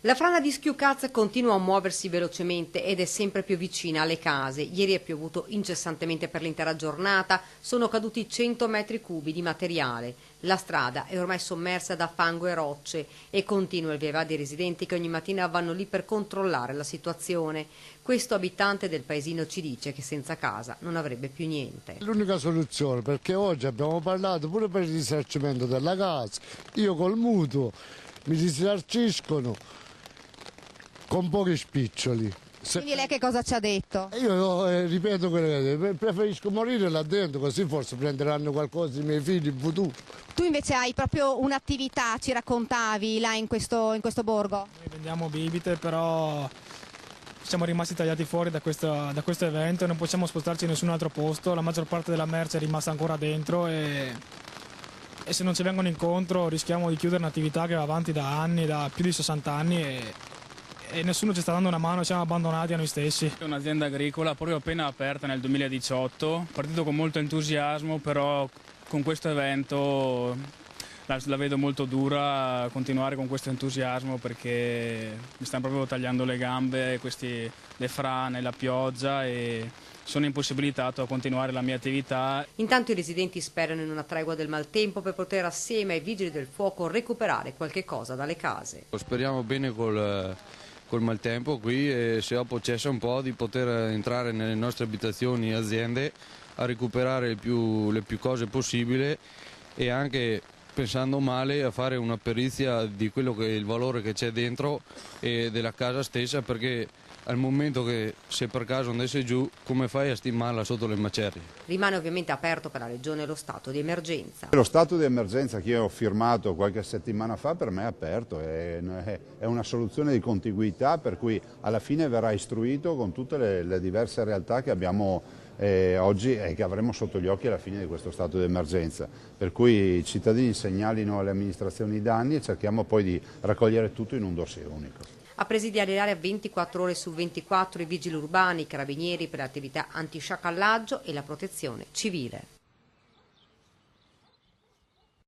La frana di Schiucaz continua a muoversi velocemente ed è sempre più vicina alle case. Ieri è piovuto incessantemente per l'intera giornata, sono caduti 100 metri cubi di materiale. La strada è ormai sommersa da fango e rocce e continua il via vai dei residenti che ogni mattina vanno lì per controllare la situazione. Questo abitante del paesino ci dice che senza casa non avrebbe più niente. L'unica soluzione, perché oggi abbiamo parlato pure per il risarcimento della casa, io col mutuo mi risarciscono con pochi spiccioli. Quindi lei che cosa ci ha detto? Io ripeto quello che preferisco morire là dentro, così forse prenderanno qualcosa i miei figli in futuro. Tu invece hai proprio un'attività, ci raccontavi, là in questo borgo? Noi vendiamo bibite, però siamo rimasti tagliati fuori da questo evento, non possiamo spostarci in nessun altro posto, la maggior parte della merce è rimasta ancora dentro e se non ci vengono incontro rischiamo di chiudere un'attività che va avanti da anni, da più di 60 anni e nessuno ci sta dando una mano, siamo abbandonati a noi stessi. È un'azienda agricola proprio appena aperta nel 2018, partito con molto entusiasmo, però con questo evento la vedo molto dura continuare con questo entusiasmo perché mi stanno proprio tagliando le gambe, le frane, la pioggia e sono impossibilitato a continuare la mia attività. Intanto i residenti sperano in una tregua del maltempo per poter assieme ai vigili del fuoco recuperare qualche cosa dalle case. Speriamo bene col maltempo qui e se dopo cessa un po' di poter entrare nelle nostre abitazioni e aziende a recuperare le più cose possibile e anche pensando male a fare una perizia di quello che è il valore che c'è dentro e della casa stessa, perché al momento che se per caso andasse giù come fai a stimarla sotto le macerie? Rimane ovviamente aperto per la Regione lo stato di emergenza. Lo stato di emergenza che io ho firmato qualche settimana fa per me è aperto, è una soluzione di contiguità per cui alla fine verrà istruito con tutte le diverse realtà che abbiamo oggi e che avremo sotto gli occhi alla fine di questo stato di emergenza. Per cui i cittadini segnalino alle amministrazioni i danni e cerchiamo poi di raccogliere tutto in un dossier unico. A presidiare l'area 24 ore su 24 i vigili urbani, i carabinieri per le attività antisciacallaggio e la protezione civile.